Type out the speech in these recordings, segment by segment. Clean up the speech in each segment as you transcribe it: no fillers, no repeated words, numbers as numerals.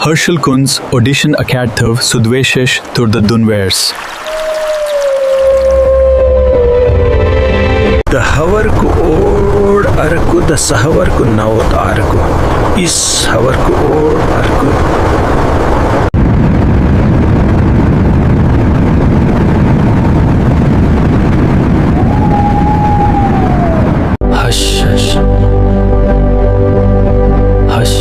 Herschelkunds Audition Akadtov Sudveshish Turda Dunvers. The havarku old arku, the sahavarku naut arku. Is havarku old arku. Hush, hush. Hush.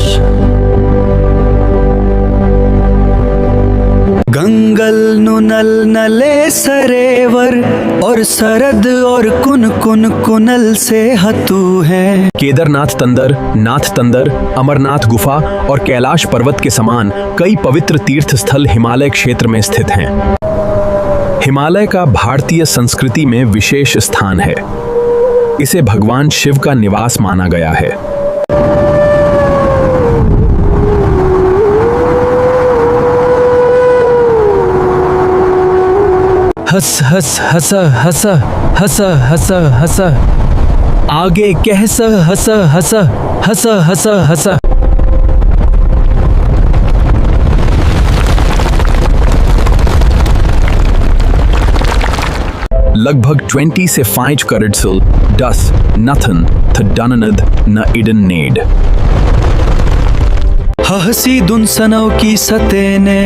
Gangal नुनल नले सरेवर और सरद और कुन कुन कुनल से हतू है। केदारनाथ तंदर, नाथ तंदर, अमरनाथ गुफा और कैलाश पर्वत के समान कई पवित्र तीर्थ स्थल हिमालय क्षेत्र में स्थित हैं। हिमालय का भारतीय संस्कृति में विशेष स्थान है। इसे भगवान शिव का निवास माना गया है। हस हस हस हस हस हस हस आगे कहस हस हस हस हस हस। लगभग 20 से 5 करेडसल डस नथन थ डननद न इडन नेड। हसी दुनसनों की सतेने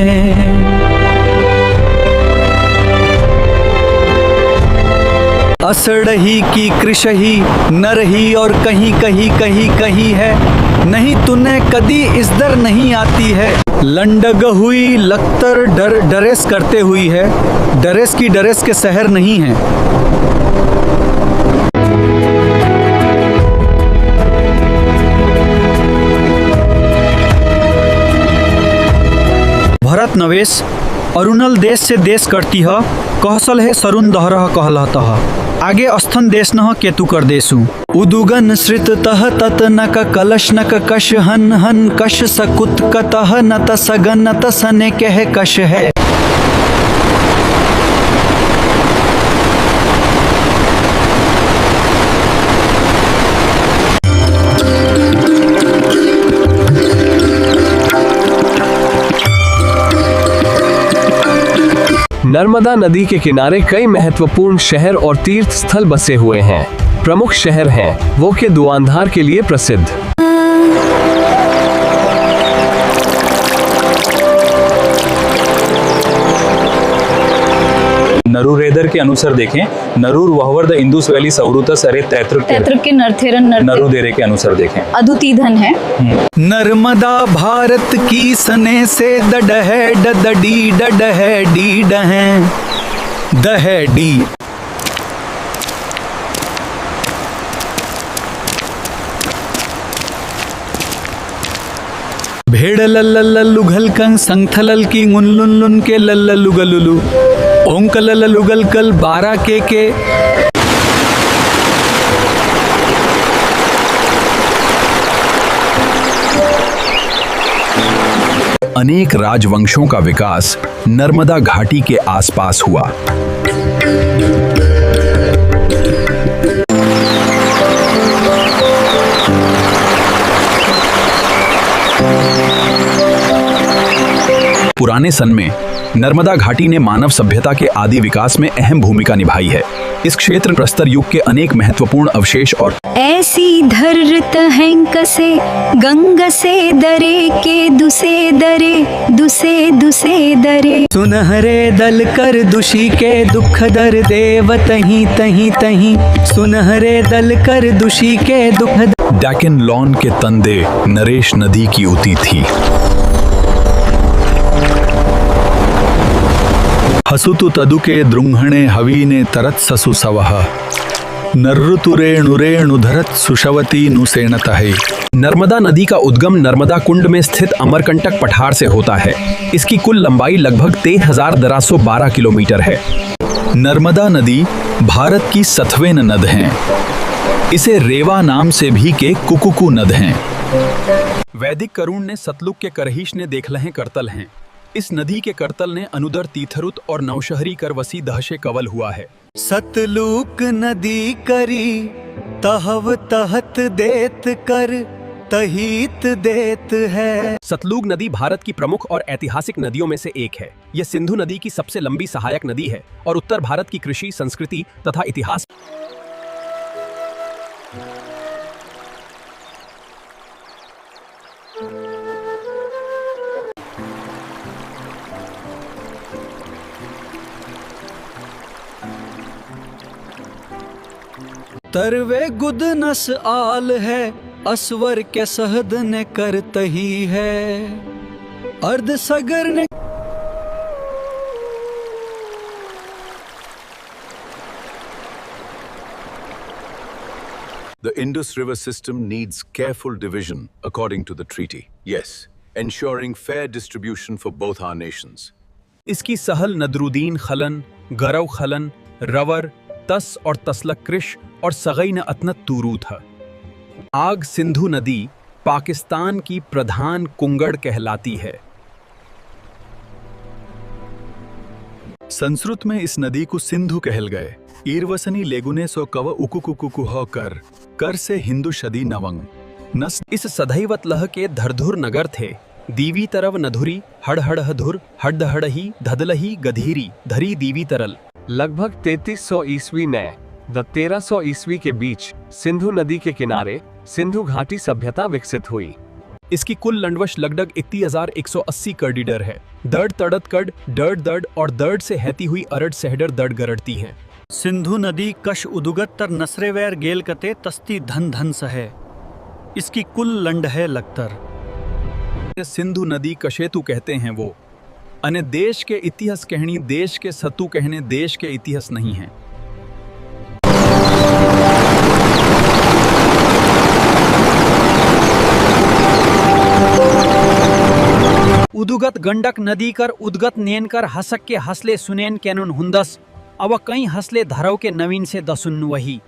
असड़ही की कृषही नरही और कहीं कहीं कहीं कहीं है। नहीं तूने कदी इस दर नहीं आती है। लंडग हुई लख्तर डर डरेस करते हुई है। डरेस की डरेस के शहर नहीं है। भरत नवेश अरुणल देश से देश करती है। कहसल है सरुण दहरह कहलतः आगे अस्थन देश न केतु कर देसु। उदुगन श्रित तह तत नक कलश नक कश हन हन कश सकुत कतः नत सगन नत सने कह कश है। नर्मदा नदी के किनारे कई महत्वपूर्ण शहर और तीर्थ स्थल बसे हुए हैं। प्रमुख शहर हैं वो के दुआंधार के लिए प्रसिद्ध। नरूरेदर के अनुसार देखें, नरूर वहवर द इंदुस वैली सवरुतस अरे तैत्र के नरथेरन नरूदेरे के अनुसार देखें। अदुतीधन है। नर्मदा भारत की सने से डडह डडी डडह डी डह दह डी। भेड़ लल्लल्लु घलकं संथलल की गुनलुन के लल्ललु गलुलु ओंकल लुगल कल 12 के अनेक राजवंशों का विकास नर्मदा घाटी के आसपास हुआ। पुराने सन में नर्मदा घाटी ने मानव सभ्यता के आदि विकास में अहम भूमिका निभाई है। इस क्षेत्र प्रस्तर युग के अनेक महत्वपूर्ण अवशेष और ऐसी धरत हैं कसे गंग से दरे के दुसे दरे सुनहरे दल कर दुषी के दुख दर देव तहीं तहीं तहीं सुनहरे दल कर दुषी के दुख। डैकन लॉन के तंदे नरेश नदी की उती थी। हसुतु तदुके द्रुंहणे हवीने तरत ससु सवह नर्रुतुरेणु धरत सुशवती नुसेनतहे। नर्मदा नदी का उद्गम नर्मदा कुंड में स्थित अमरकंटक पठार से होता है। इसकी कुल लंबाई लगभग 13,212 किलोमीटर है। नर्मदा नदी भारत की 7वें नद है। इसे रेवा नाम से भी के कुकुकु नद हैं। वैदिक करुण ने सतलुक के करहिश ने देखलहें करतल हैं। इस नदी के करतल ने अनुदर तीथरुत और नौशहरी कर वसी दहशे कवल हुआ है। सतलुक नदी करी तहव तहत देत कर तहित देत है। सतलुज नदी भारत की प्रमुख और ऐतिहासिक नदियों में से एक है। यह सिंधु नदी की सबसे लंबी सहायक नदी है और उत्तर भारत की कृषि, संस्कृति तथा इतिहास तरवे गुद नस आल है, असवर के सहद ने करत ही है, अर्ध सगर ने The Indus River system needs careful division according to the treaty. Yes, ensuring fair distribution for both our nations. इसकी सहल नदरुद्दीन खलन, गरव खलन, रवर, तस और तसलक कृश और सगई न अतनत तूरू था। आग सिंधु नदी पाकिस्तान की प्रधान कुंगड़ कहलाती है। संस्कृत में इस नदी को सिंधु कहल गए। ईरवसनी लेगुने सो कव उकुकुकुकु हो कर से हिंदू शदी नवंग नस। इस सदैवत लह के धरधुर नगर थे। दीवी तरव नधुरी हड़हड़हधुर हड्डहड़ही धदलही गधीरी धरी दीवी तरल। लगभग 3300 ईस्वी ने 1300 ईस्वी के बीच सिंधु नदी के किनारे सिंधु घाटी सभ्यता विकसित हुई। इसकी कुल लंडवश लगभग 3180 किलोमीटर है। दर्द तड़त कड डर्ड दर्ड और दर्द से हैती हुई अरड सहडर दर्द गरड़ती हैं। सिंधु नदी कश उदुगत तर नसरेवैर गेल कते तस्ती धन धन सहे। इसकी कुल लंड है लगतर। सिंधु नदी कशेतु कहते हैं वो। अने देश के इतिहास कहनी देश के सतु कहने देश के इतिहास नहीं है। उदुगत गंडक नदी कर उदगत नेन कर हसक के हसले सुनेन कैनुन हुंदस। अब कई हसले धरव के नवीन से दसुन वही।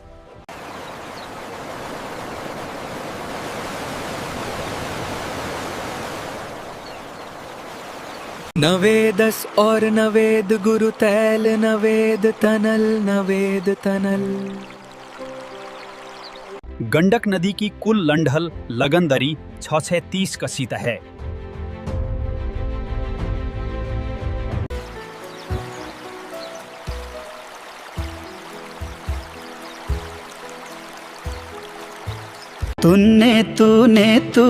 नवेदस और नवेद गुरु तैल नवेद तनल। गंडक नदी की कुल लंढल लगनदरी 630 कसीत है। तूने धरुनु।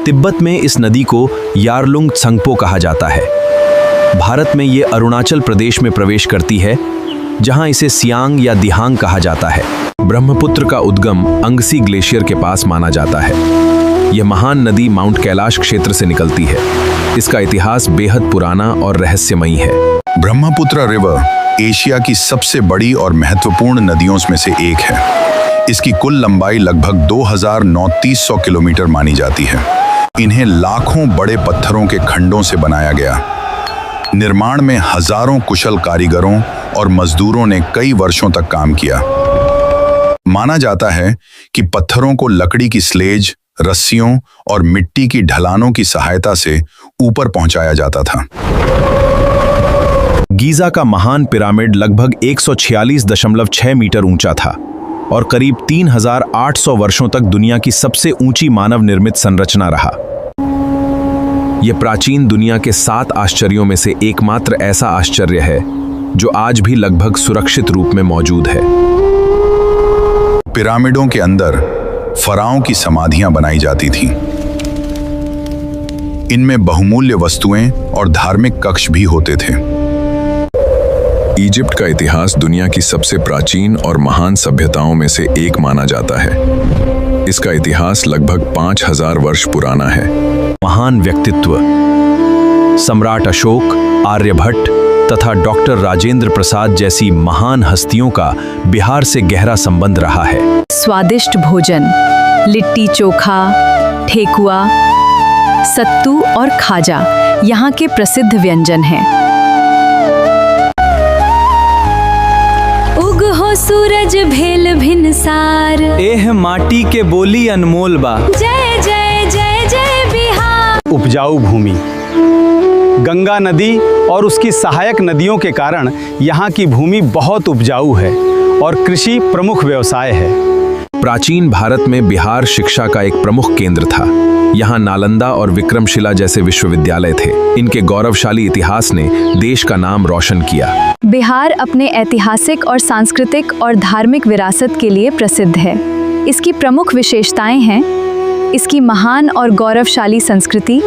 तिब्बत में इस नदी को यारलुंग त्संगपो कहा जाता है। भारत में ये अरुणाचल प्रदेश में प्रवेश करती है, जहां इसे सियांग या दिहांग कहा जाता है। ब्रह्मपुत्र का उद्गम अंगसी ग्लेशियर के पास माना जाता है। यह महान नदी माउंट कैलाश क्षेत्र से निकलती है। इसका इतिहास बेहद पुराना और रहस्यमयी है। ब्रह्मपुत्र रिवर एशिया की सबसे बड़ी और महत्वपूर्ण नदियों में से एक है। इसकी कुल लंबाई लगभग 2930 किलोमीटर मानी जाती है। इन्हें लाखों बड़े पत्थरों के खंडों से बनाया गया। निर्माण में हजारों कुशल कारीगरों और मजदूरों ने कई वर्षों तक काम किया। माना जाता है कि पत्थरों को लकड़ी की स्लेज, रस्सियों और मिट्टी की ढलानों की सहायता से ऊपर पहुंचाया जाता था। गीजा का महान पिरामिड लगभग 146.6 मीटर ऊंचा था और करीब 3800 वर्षों तक दुनिया की सबसे ऊंची मानव निर्मित संरचना रहा। यह प्राचीन दुनिया के 7 आश्चर्यों में से एकमात्र ऐसा आश्चर्य है जो आज भी लगभग सुरक्षित रूप में मौजूद है। पिरामिडों के अंदर फराओं की समाधियां बनाई जाती थीं। इनमें बहुमूल्य वस्तुएं और धार्मिक कक्ष भी होते थे। इजिप्ट का इतिहास दुनिया की सबसे प्राचीन और महान सभ्यताओं में से एक माना जाता है। इसका इतिहास लगभग 5000 वर्ष पुराना है। महान व्यक्तित्व सम्राट अशोक, आर्यभट्ट तथा डॉक्टर राजेंद्र प्रसाद जैसी महान हस्तियों का बिहार से गहरा संबंध रहा है। स्वादिष्ट भोजन, लिट्टी चोखा, ठेकुआ, सत्तू और खाजा यहाँ के प्रसिद्ध व्यंजन हैं। उग हो सूरज भेल भिनसार, एह माटी के बोली अनमोल बा। जय जय जय जय उपजाऊ भूमि। गंगा नदी और उसकी सहायक नदियों के कारण यहाँ की भूमि बहुत उपजाऊ है और कृषि प्रमुख व्यवसाय है। प्राचीन भारत में बिहार शिक्षा का एक प्रमुख केंद्र था। यहाँ नालंदा और विक्रमशिला जैसे विश्वविद्यालय थे। इनके गौरवशाली इतिहास ने देश का नाम रोशन किया। बिहार अपने ऐतिहासिक और सांस्कृतिक और धार्मिक विरासत के लिए प्रसिद्ध है। इसकी प्रमुख विशेषताएं हैं इसकी महान और गौरवशाली संस्कृति।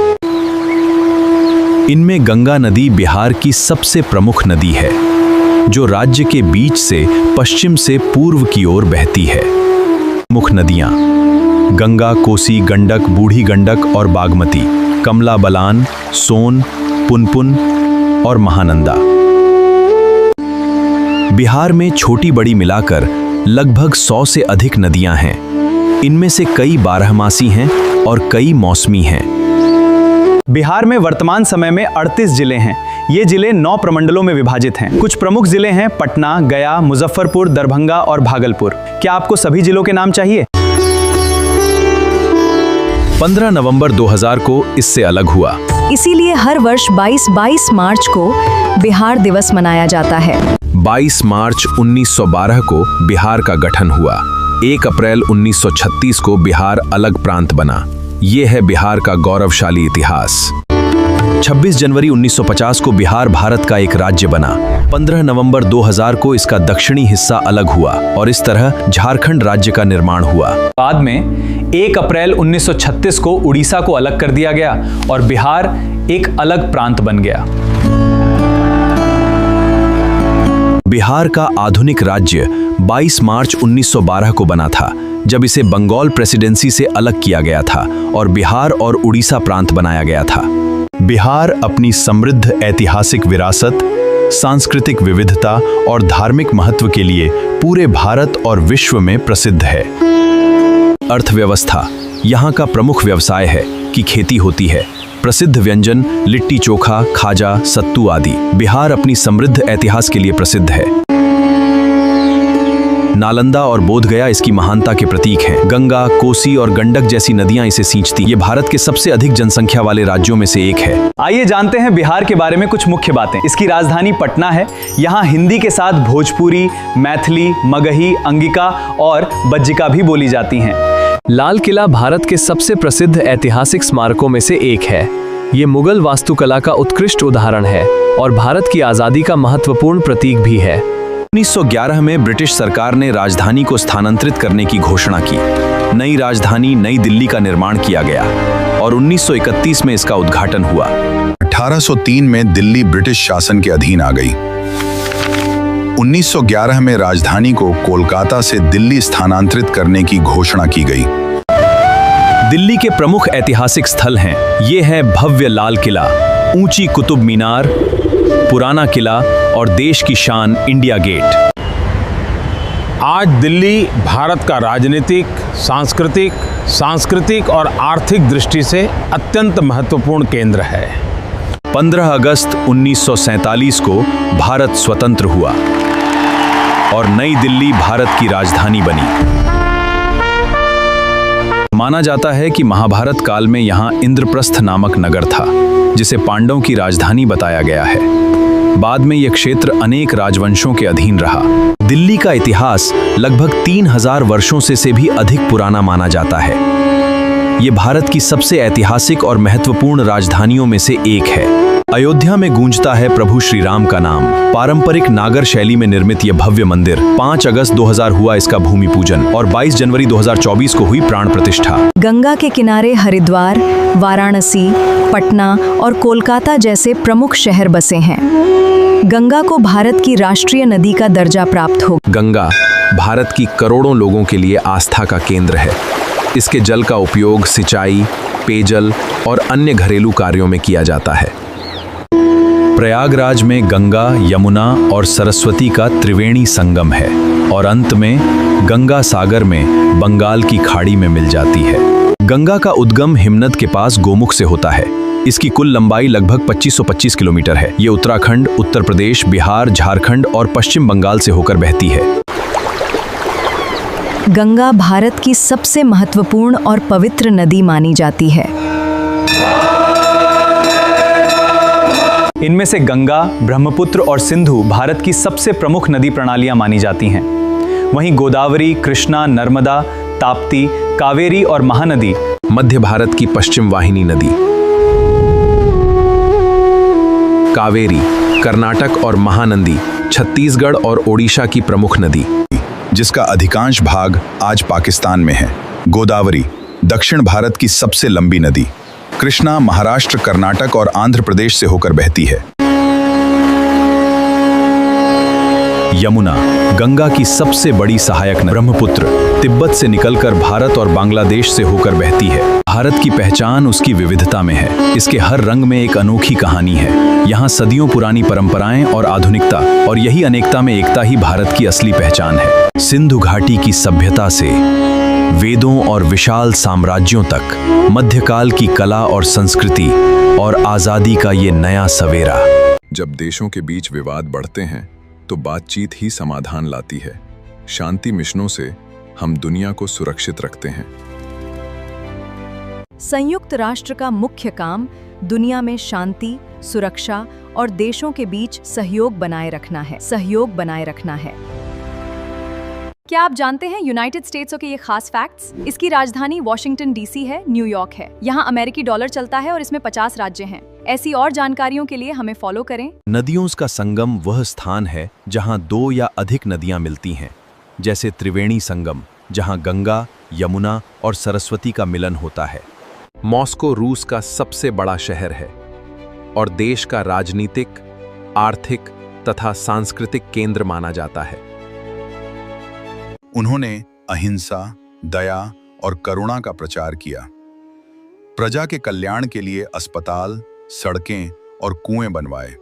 इनमें गंगा नदी बिहार की सबसे प्रमुख नदी है, जो राज्य के बीच से पश्चिम से पूर्व की ओर बहती है। मुख्य नदियां गंगा, कोसी, गंडक, बूढ़ी गंडक और बागमती, कमला बलान, सोन, पुनपुन और महानंदा। बिहार में छोटी बड़ी मिलाकर लगभग 100 से अधिक नदियां हैं। इनमें से कई बारहमासी हैं और कई मौसमी हैं। बिहार में वर्तमान समय में 38 जिले हैं। ये जिले 9 प्रमंडलों में विभाजित हैं। कुछ प्रमुख जिले हैं पटना, गया, मुजफ्फरपुर, दरभंगा और भागलपुर। क्या आपको सभी जिलों के नाम चाहिए? 15 नवंबर 2000 को इससे अलग हुआ। इसीलिए हर वर्ष 22 मार्च को बिहार दिवस मनाया जाता है। 22 मार्च 1912 को बिहार का गठन हुआ। 1 अप्रैल 1936 को बिहार अलग प्रांत बना। ये है बिहार का गौरवशाली इतिहास। 26 जनवरी 1950 को बिहार भारत का एक राज्य बना। 15 नवंबर 2000 को इसका दक्षिणी हिस्सा अलग हुआ और इस तरह झारखंड राज्य का निर्माण हुआ। बाद में 1 अप्रैल 1936 को उड़ीसा को अलग कर दिया गया और बिहार एक अलग प्रांत बन गया। बिहार का आधुनिक राज्य 22 मार्च 1912 को बना था, जब इसे बंगाल प्रेसिडेंसी से अलग किया गया था और बिहार और उड़ीसा प्रांत बनाया गया था। बिहार अपनी समृद्ध ऐतिहासिक विरासत, सांस्कृतिक विविधता और धार्मिक महत्व के लिए पूरे भारत और विश्व में प्रसिद्ध है। अर्थव्यवस्था यहाँ का प्रमुख व्यवसाय है कि खेती होती है। प्रसिद्ध व्यंजन लिट्टी चोखा, खाजा, सत्तू आदि। बिहार अपनी समृद्ध इतिहास के लिए प्रसिद्ध है। नालंदा और बोधगया इसकी महानता के प्रतीक हैं। गंगा, कोसी और गंडक जैसी नदियां इसे सींचती। ये भारत के सबसे अधिक जनसंख्या वाले राज्यों में से एक है। आइए जानते हैं बिहार के बारे में कुछ मुख्य बातें। इसकी राजधानी पटना है। यहाँ हिंदी के साथ भोजपुरी, मैथिली, मगही, अंगिका और बज्जिका भी बोली जाती हैं। लाल किला भारत के सबसे प्रसिद्ध ऐतिहासिक स्मारकों में से एक है। ये मुगल वास्तुकला का उत्कृष्ट उदाहरण है और भारत की आज़ादी का महत्वपूर्ण प्रतीक भी है। 1911 में ब्रिटिश सरकार ने राजधानी को स्थानांतरित करने की घोषणा की। नई राजधानी नई दिल्ली का निर्माण किया गया और 1931 में इसका उद्घाटन हुआ। 1803 में दिल्ली ब्रिटिश शासन के अधीन आ गई। 1911 में राजधानी को कोलकाता से दिल्ली स्थानांतरित करने की घोषणा की गई। दिल्ली के प्रमुख ऐतिहासिक स्थल हैं। ये है भव्य लाल किला, ऊंची कुतुब मीनार, पुराना किला और देश की शान इंडिया गेट। आज दिल्ली भारत का राजनीतिक, सांस्कृतिक और आर्थिक दृष्टि से अत्यंत महत्वपूर्ण केंद्र है। 15 अगस्त 1947 को भारत स्वतंत्र हुआ और नई दिल्ली भारत की राजधानी बनी। माना जाता है कि महाभारत काल में यहाँ इंद्रप्रस्थ नामक नगर था, जिसे पांडवों की राजधानी बताया गया है। बाद में यह क्षेत्र अनेक राजवंशों के अधीन रहा। दिल्ली का इतिहास लगभग 3000 वर्षों से भी अधिक पुराना माना जाता है। ये भारत की सबसे ऐतिहासिक और महत्वपूर्ण राजधानियों में से एक है। अयोध्या में गूंजता है प्रभु श्री राम का नाम। पारंपरिक नागर शैली में निर्मित यह भव्य मंदिर 5 अगस्त 2000 हुआ इसका भूमि पूजन और 22 जनवरी 2024 को हुई प्राण प्रतिष्ठा। गंगा के किनारे हरिद्वार, वाराणसी, पटना और कोलकाता जैसे प्रमुख शहर बसे हैं। गंगा को भारत की राष्ट्रीय नदी का दर्जा प्राप्त हो। गंगा भारत की करोड़ों लोगों के लिए आस्था का केंद्र है। इसके जल का उपयोग सिंचाई, पेयजल और अन्य घरेलू कार्यों में किया जाता है। प्रयागराज में गंगा, यमुना और सरस्वती का त्रिवेणी संगम है और अंत में गंगा सागर में बंगाल की खाड़ी में मिल जाती है। गंगा का उद्गम हिमनद के पास गोमुख से होता है। इसकी कुल लंबाई लगभग 2525 किलोमीटर है। ये उत्तराखंड, उत्तर प्रदेश, बिहार, झारखंड और पश्चिम बंगाल से होकर बहती है। गंगा भारत की सबसे महत्वपूर्ण और पवित्र नदी मानी जाती है। इनमें से गंगा, ब्रह्मपुत्र और सिंधु भारत की सबसे प्रमुख नदी प्रणालियां मानी जाती हैं। वहीं गोदावरी, कृष्णा, नर्मदा, ताप्ती, कावेरी और महानदी मध्य भारत की पश्चिम वाहिनी नदी। कावेरी कर्नाटक और महानदी छत्तीसगढ़ और ओडिशा की प्रमुख नदी, जिसका अधिकांश भाग आज पाकिस्तान में है। गोदावरी दक्षिण भारत की सबसे लंबी नदी। कृष्णा महाराष्ट्र, कर्नाटक और आंध्र प्रदेश से होकर बहती है। यमुना गंगा की सबसे बड़ी सहायक नदी। ब्रह्मपुत्र तिब्बत से निकलकर भारत और बांग्लादेश से होकर बहती है। भारत की पहचान उसकी विविधता में है। इसके हर रंग में एक अनोखी कहानी है। यहाँ सदियों पुरानी परंपराएं और आधुनिकता, और यही अनेकता में एकता ही भारत की असली पहचान है। सिंधु घाटी की सभ्यता से वेदों और विशाल साम्राज्यों तक, मध्यकाल की कला और संस्कृति और आजादी का ये नया सवेरा। जब देशों के बीच विवाद बढ़ते हैं तो बातचीत ही समाधान लाती है। शांति मिशनों से हम दुनिया को सुरक्षित रखते हैं। संयुक्त राष्ट्र का मुख्य काम दुनिया में शांति, सुरक्षा और देशों के बीच सहयोग बनाए रखना है। क्या आप जानते हैं यूनाइटेड स्टेट्स के ये खास फैक्ट्स? इसकी राजधानी वॉशिंगटन डीसी है, न्यूयॉर्क है। यहाँ अमेरिकी डॉलर चलता है और इसमें 50 राज्य हैं। ऐसी और जानकारियों के लिए हमें फॉलो करें। नदियों का संगम वह स्थान है जहाँ 2 या अधिक नदियाँ मिलती हैं, जैसे त्रिवेणी संगम, जहाँ गंगा, यमुना और सरस्वती का मिलन होता है। मॉस्को रूस का सबसे बड़ा शहर है और देश का राजनीतिक, आर्थिक तथा सांस्कृतिक केंद्र माना जाता है। उन्होंने अहिंसा, दया और करुणा का प्रचार किया। प्रजा के कल्याण के लिए अस्पताल, सड़कें और कुएं बनवाए।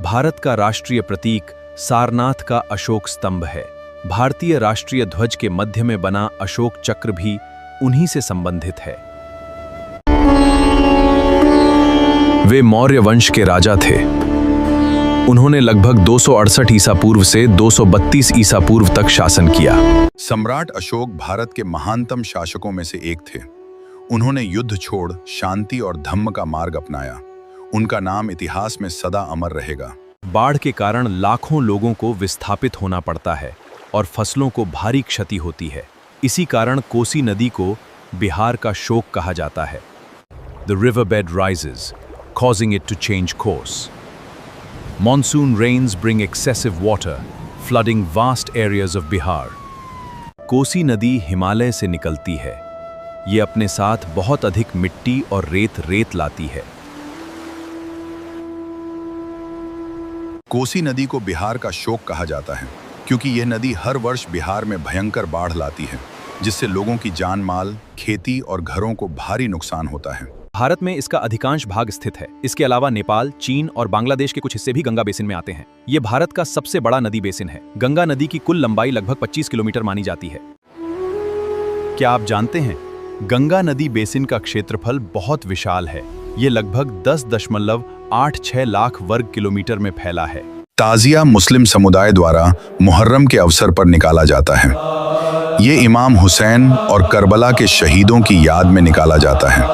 भारत का राष्ट्रीय प्रतीक सारनाथ का अशोक स्तंभ है। भारतीय राष्ट्रीय ध्वज के मध्य में बना अशोक चक्र भी उन्हीं से संबंधित है। वे मौर्य वंश के राजा थे। उन्होंने लगभग 268 ईसा पूर्व से 232 ईसा पूर्व तक शासन किया। सम्राट अशोक भारत के महानतम शासकों में से एक थे। उन्होंने युद्ध छोड़ शांति और धम्म का मार्ग अपनाया। उनका नाम इतिहास में सदा अमर रहेगा। बाढ़ के कारण लाखों लोगों को विस्थापित होना पड़ता है और फसलों को भारी क्षति होती है। इसी कारण कोसी नदी को बिहार का शोक कहा जाता है। The riverbed rises, causing it to change course. Monsoon rains bring excessive water, flooding vast areas of Bihar. Kosi नदी हिमालय से निकलती है। ये अपने साथ बहुत अधिक मिट्टी और रेत लाती है। कोसी नदी को बिहार का शोक कहा जाता है क्योंकि यह नदी हर वर्ष बिहार में भयंकर बाढ़ लाती है, जिससे लोगों की जान माल, खेती और घरों को भारी नुकसान होता है। भारत में इसका अधिकांश भाग स्थित है। इसके अलावा नेपाल, चीन और बांग्लादेश के कुछ हिस्से भी गंगा बेसिन में आते हैं। ये भारत का सबसे बड़ा नदी बेसिन है। गंगा नदी की कुल लंबाई लगभग 25 किलोमीटर मानी जाती है। क्या आप जानते हैं, गंगा नदी बेसिन का क्षेत्रफल बहुत विशाल है। ये लगभग 10.86 लाख वर्ग किलोमीटर में फैला है। ताजिया मुस्लिम समुदाय द्वारा मुहर्रम के अवसर पर निकाला जाता है। ये इमाम हुसैन और करबला के शहीदों की याद में निकाला जाता है।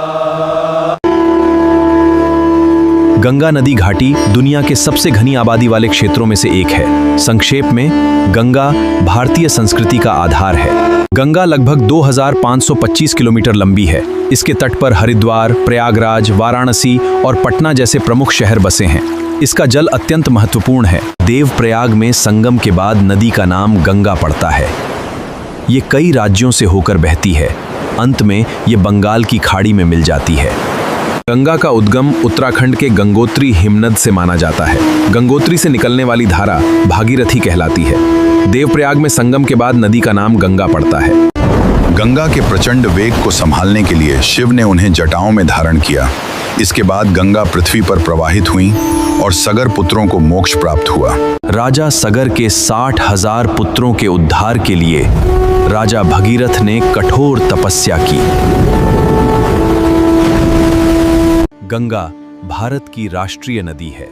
गंगा नदी घाटी दुनिया के सबसे घनी आबादी वाले क्षेत्रों में से एक है। संक्षेप में, गंगा भारतीय संस्कृति का आधार है। गंगा लगभग 2525 किलोमीटर लंबी है। इसके तट पर हरिद्वार, प्रयागराज, वाराणसी और पटना जैसे प्रमुख शहर बसे हैं। इसका जल अत्यंत महत्वपूर्ण है। देवप्रयाग में संगम के बाद नदी का नाम गंगा पड़ता है। ये कई राज्यों से होकर बहती है। अंत में ये बंगाल की खाड़ी में मिल जाती है। गंगा का उद्गम उत्तराखंड के गंगोत्री हिमनद से माना जाता है। गंगोत्री से निकलने वाली धारा भागीरथी कहलाती है। देवप्रयाग में संगम के बाद नदी का नाम गंगा पड़ता है। गंगा के प्रचंड वेग को संभालने के लिए शिव ने उन्हें जटाओं में धारण किया। इसके बाद गंगा पृथ्वी पर प्रवाहित हुई और सगर पुत्रों को मोक्ष प्राप्त हुआ। राजा सगर के 60,000 पुत्रों के उद्धार के लिए राजा भगीरथ ने कठोर तपस्या की। गंगा भारत की राष्ट्रीय नदी है।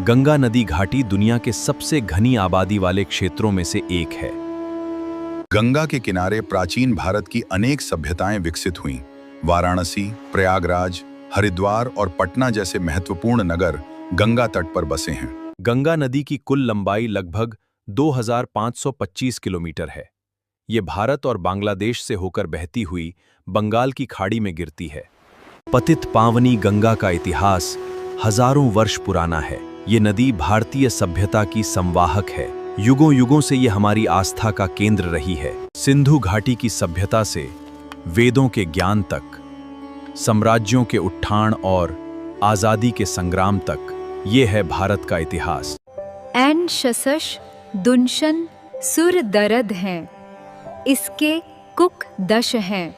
गंगा नदी घाटी दुनिया के सबसे घनी आबादी वाले क्षेत्रों में से एक है। गंगा के किनारे प्राचीन भारत की अनेक सभ्यताएं विकसित हुईं। वाराणसी, प्रयागराज, हरिद्वार और पटना जैसे महत्वपूर्ण नगर गंगा तट पर बसे हैं। गंगा नदी की कुल लंबाई लगभग 2525 किलोमीटर है। ये भारत और बांग्लादेश से होकर बहती हुई बंगाल की खाड़ी में गिरती है। पतित पावनी गंगा का इतिहास हजारों वर्ष पुराना है। ये नदी भारतीय सभ्यता की संवाहक है। युगों युगों से ये हमारी आस्था का केंद्र रही है। सिंधु घाटी की सभ्यता से वेदों के ज्ञान तक, साम्राज्यों के उत्थान और आजादी के संग्राम तक, ये है भारत का इतिहास। एन शशश दुनशन सुर दरद हैं, इसके कुक दश हैं।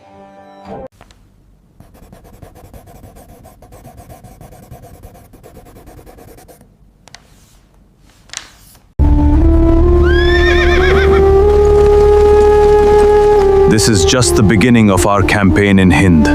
This is just the beginning of our campaign in Hind.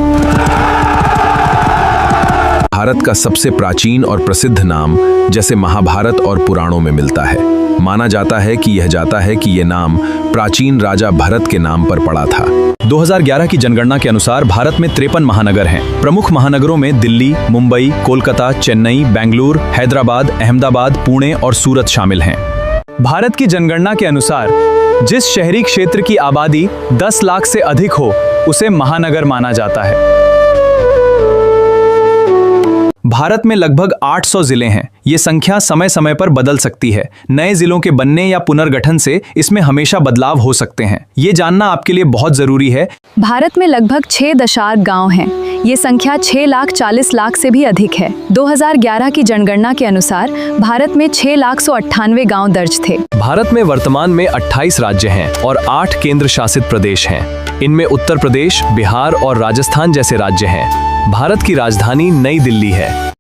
Bharat का सबसे प्राचीन और प्रसिद्ध नाम जैसे महाभारत और पुराणों में मिलता है। माना जाता है कि यह नाम प्राचीन राजा भरत के नाम पर पड़ा था। 2011 की जनगणना के अनुसार भारत में 53 महानगर हैं। प्रमुख महानगरों में दिल्ली, मुंबई, कोलकाता, चेन्नई, बेंगलुरु, हैदराबाद, अहमदाबाद, पुणे और सूरत शामिल हैं। भारत की जनगणना के अनुसार जिस शहरी क्षेत्र की आबादी 10 लाख से अधिक हो उसे महानगर माना जाता है। भारत में लगभग 800 जिले हैं। ये संख्या समय समय पर बदल सकती है। नए जिलों के बनने या पुनर्गठन से इसमें हमेशा बदलाव हो सकते हैं। ये जानना आपके लिए बहुत जरूरी है। भारत में लगभग 6 गांव हैं। ये संख्या 6,40,00,000 से भी अधिक है। 2011 की जनगणना के अनुसार भारत में 6,98,000 गांव दर्ज थे। भारत में वर्तमान में 28 राज्य हैं और 8 केंद्र शासित प्रदेश हैं। इनमें उत्तर प्रदेश, बिहार और राजस्थान जैसे राज्य हैं। भारत की राजधानी नई दिल्ली है।